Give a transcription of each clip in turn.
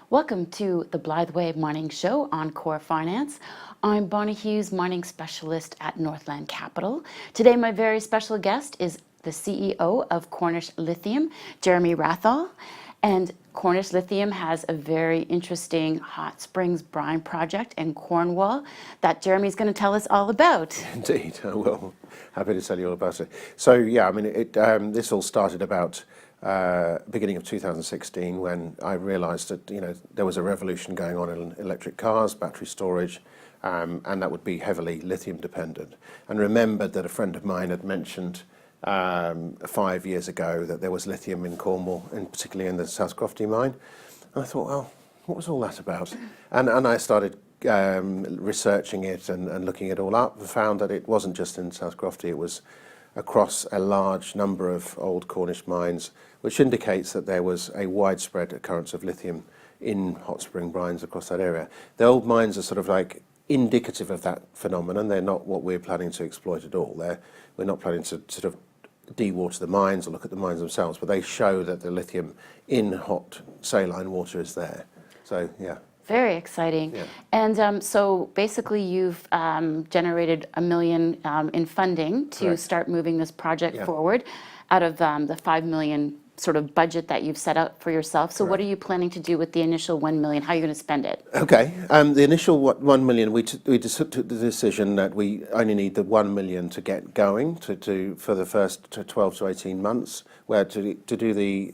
Welcome to the Blythe Way Mining Show on Core Finance. I'm Bonnie Hughes, mining specialist at Northland Capital. Today my very special guest is the CEO of Cornish Lithium, Jeremy Wrathall. And Cornish Lithium has a very interesting hot springs brine project in Cornwall that Jeremy's going to tell us all about. Indeed, I will. Happy to tell you all about it. So yeah, I mean, this all started about beginning of 2016 when I realised that there was a revolution going on in electric cars, battery storage, and that would be heavily lithium dependent. And remembered that a friend of mine had mentioned 5 years ago that there was lithium in Cornwall, and particularly in the South Crofty mine. And I thought, well, what was all that about? And I started researching it and looking it all up, and found that it wasn't just in South Crofty, it was across a large number of old Cornish mines, which indicates that there was a widespread occurrence of lithium in hot spring brines across that area. The old mines are sort of like indicative of that phenomenon. They're not what we're planning to exploit at all. We're not planning to sort of dewater the mines or look at the mines themselves, but they show that the lithium in hot saline water is there. So yeah. Very exciting. Yeah. And so basically you've generated $1 million in funding to Correct. start moving this project Yeah. forward out of the $5 million sort of budget that you've set up for yourself. So what are you planning to do with the initial $1 million? How are you going to spend it? Okay. The initial $1 million, we just took the decision that we only need the $1 million to get going for the first 12 to 18 months, where to do the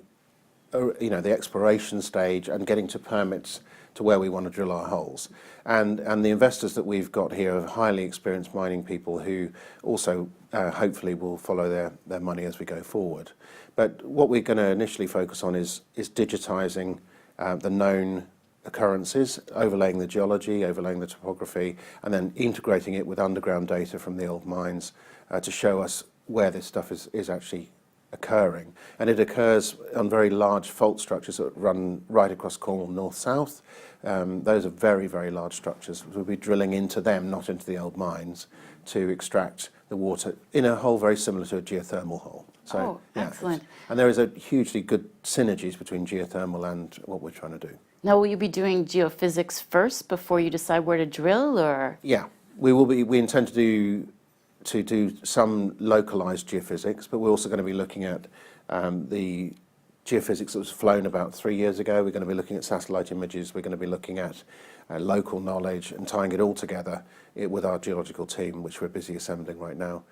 the exploration stage and getting to permits to where we want to drill our holes. And the investors that we've got here are highly experienced mining people who also hopefully will follow their money as we go forward. But what we're going to initially focus on is digitizing the known occurrences, overlaying the geology, overlaying the topography, and then integrating it with underground data from the old mines to show us where this stuff is actually occurring. And it occurs on very large fault structures that run right across Cornwall north-south. Those are very, very large structures. We'll be drilling into them, not into the old mines, to extract the water in a hole very similar to a geothermal hole. So, excellent. And there is a hugely good synergies between geothermal and what we're trying to do. Now, will you be doing geophysics first before you decide where to drill, or? Yeah, we intend to do some localized geophysics, but we're also going to be looking at the geophysics that was flown about 3 years ago. We're going to be looking at satellite images. We're going to be looking at local knowledge and tying it all together with our geological team, which we're busy assembling right now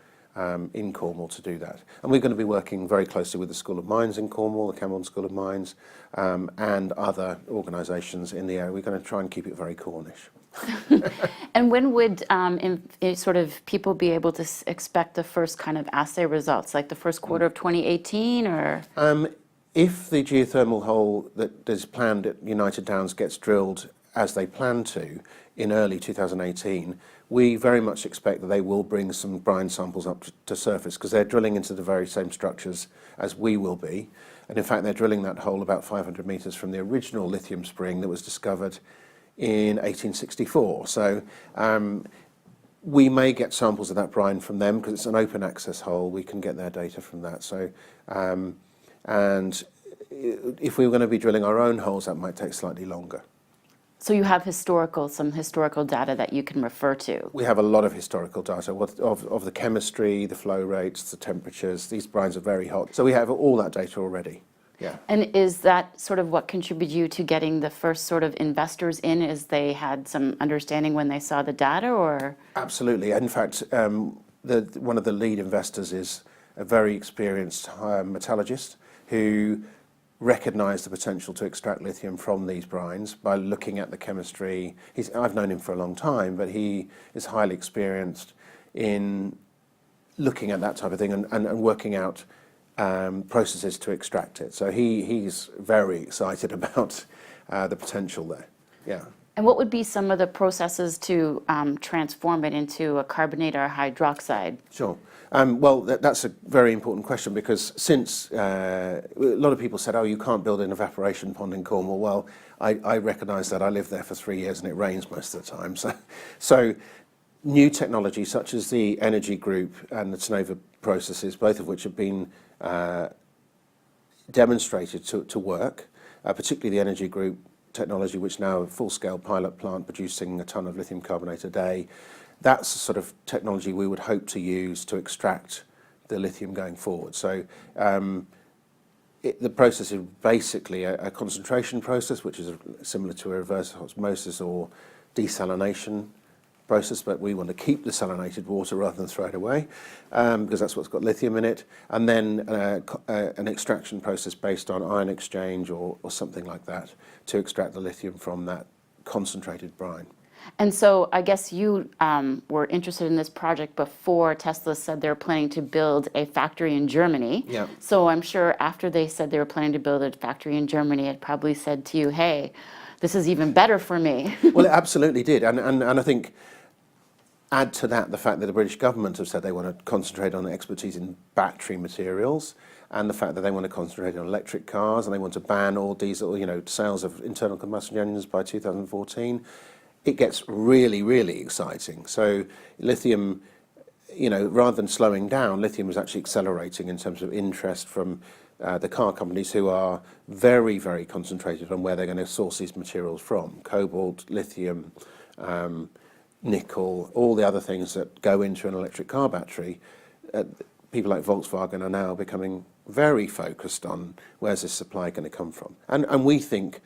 in Cornwall to do that. And we're going to be working very closely with the School of Mines in Cornwall, the Camborne School of Mines, and other organisations in the area. We're going to try and keep it very Cornish. And when would sort of people be able to expect the first kind of assay results, like the first quarter of 2018, or? If the geothermal hole that is planned at United Downs gets drilled as they plan to in early 2018, we very much expect that they will bring some brine samples up to surface, because they're drilling into the very same structures as we will be. And in fact, they're drilling that hole about 500 metres from the original lithium spring that was discovered in 1864. So we may get samples of that brine from them because it's an open access hole. We can get their data from that. So, and if we were going to be drilling our own holes, that might take slightly longer. So you have some historical data that you can refer to? We have a lot of historical data of the chemistry, the flow rates, the temperatures. These brines are very hot. So we have all that data already. Yeah. And is that sort of what contributed you to getting the first sort of investors in, is they had some understanding when they saw the data, or? Absolutely. In fact, one of the lead investors is a very experienced metallurgist who recognised the potential to extract lithium from these brines by looking at the chemistry. I've known him for a long time, but he is highly experienced in looking at that type of thing and working out processes to extract it. So he's very excited about the potential there. Yeah. And what would be some of the processes to transform it into a carbonate or a hydroxide? Sure. Well, that's a very important question, because since a lot of people said, oh, you can't build an evaporation pond in Cornwall. Well, I recognise that. I lived there for 3 years and it rains most of the time. So new technology such as the energy group and the Tenova processes, both of which have been demonstrated to work, particularly the energy group technology, which now a full-scale pilot plant producing a ton of lithium carbonate a day. That's the sort of technology we would hope to use to extract the lithium going forward. So the process is basically a concentration process, which is similar to a reverse osmosis or desalination process, but we want to keep the salinated water rather than throw it away, because that's what's got lithium in it. And then an extraction process based on ion exchange or something like that to extract the lithium from that concentrated brine. And so I guess you were interested in this project before Tesla said they were planning to build a factory in Germany. Yeah. So I'm sure after they said they were planning to build a factory in Germany, it probably said to you, hey, this is even better for me. Well, it absolutely did. And I think add to that the fact that the British government have said they want to concentrate on expertise in battery materials, and the fact that they want to concentrate on electric cars, and they want to ban all diesel, sales of internal combustion engines by 2014. It gets really, really exciting. So lithium, rather than slowing down, lithium is actually accelerating in terms of interest from the car companies, who are very, very concentrated on where they're going to source these materials from. Cobalt, lithium, nickel, all the other things that go into an electric car battery. People like Volkswagen are now becoming very focused on where's this supply going to come from. And we think,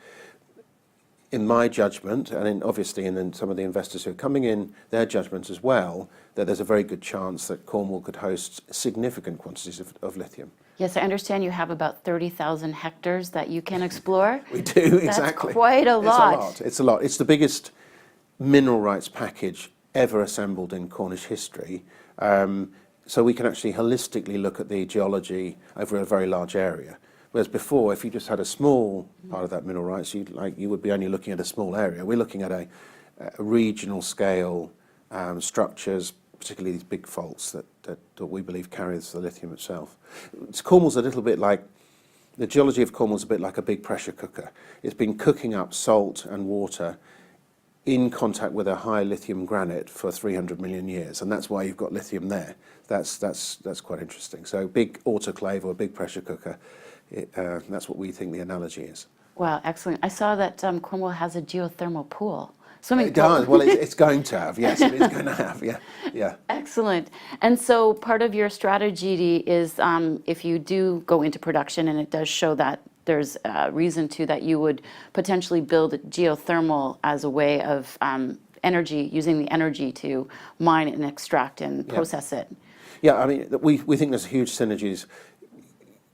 in my judgment, and obviously in some of the investors who are coming in, their judgment as well, that there's a very good chance that Cornwall could host significant quantities of lithium. Yes, I understand you have about 30,000 hectares that you can explore. We do, exactly. That's quite a lot. It's a lot. It's the biggest mineral rights package ever assembled in Cornish history. So we can actually holistically look at the geology over a very large area. Whereas before, if you just had a small part of that mineral rights, you would be only looking at a small area. We're looking at a regional scale structures, particularly these big faults that we believe carries the lithium itself. Cornwall's a little bit like, the geology of Cornwall's a bit like a big pressure cooker. It's been cooking up salt and water in contact with a high lithium granite for 300 million years, and that's why you've got lithium there. That's quite interesting. So big autoclave or a big pressure cooker, that's what we think the analogy is. Wow, excellent. I saw that Cornwall has a geothermal pool. Swimming It pool. does. Well, it's going to have. Yes, it is going to have. Yeah. Excellent. And so part of your strategy is if you do go into production, and it does show that there's a reason to, that you would potentially build geothermal as a way of energy, using the energy to mine and extract and process it. Yeah, I mean, we think there's huge synergies.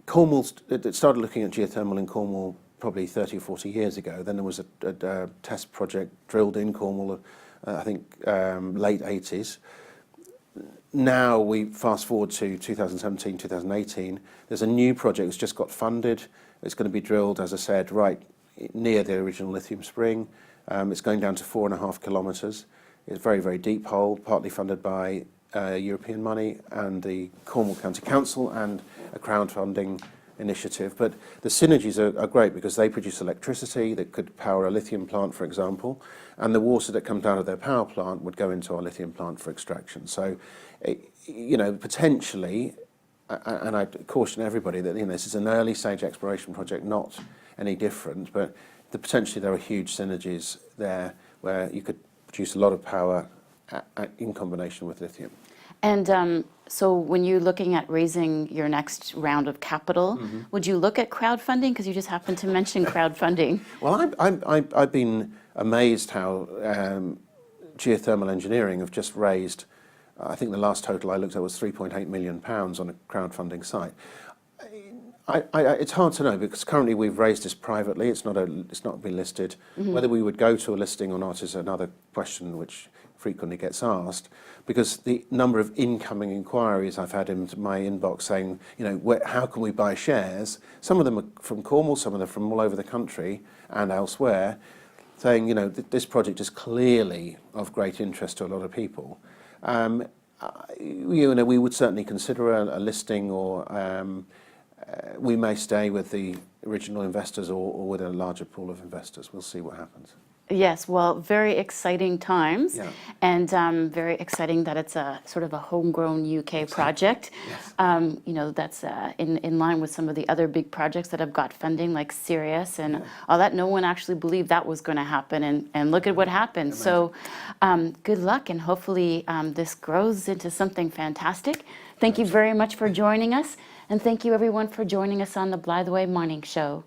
Cornwall started looking at geothermal in Cornwall probably 30 or 40 years ago. Then there was a test project drilled in Cornwall, I think late 80s. Now we fast forward to 2017, 2018. There's a new project that's just got funded. It's going to be drilled, as I said, right near the original lithium spring. It's going down to 4.5 kilometres. It's a very, very deep hole, partly funded by European money and the Cornwall County Council and a crowdfunding initiative. But the synergies are great because they produce electricity that could power a lithium plant, for example, and the water that comes out of their power plant would go into our lithium plant for extraction. So, potentially, and I caution everybody that this is an early stage exploration project, not any different, but potentially there are huge synergies there where you could produce a lot of power in combination with lithium. And so when you're looking at raising your next round of capital, would you look at crowdfunding? Because you just happened to mention crowdfunding. Well, I've been amazed how geothermal engineering have just raised, I think the last total I looked at was £3.8 million on a crowdfunding site. It's hard to know because currently we've raised this privately. It's not been listed. Whether we would go to a listing or not is another question which frequently gets asked, because the number of incoming inquiries I've had into my inbox saying, how can we buy shares? Some of them are from Cornwall, some of them from all over the country and elsewhere, saying, this project is clearly of great interest to a lot of people. We would certainly consider a listing, or we may stay with the original investors or with a larger pool of investors. We'll see what happens. Yes, well, very exciting times, Yeah. and very exciting that it's a sort of a homegrown UK project. Yes. You know, that's in line with some of the other big projects that have got funding, like Sirius and all that. No one actually believed that was going to happen, and look at what happened. So, good luck, and hopefully this grows into something fantastic. Thank you very much for joining us, and thank you everyone for joining us on the Blytheway Morning Show.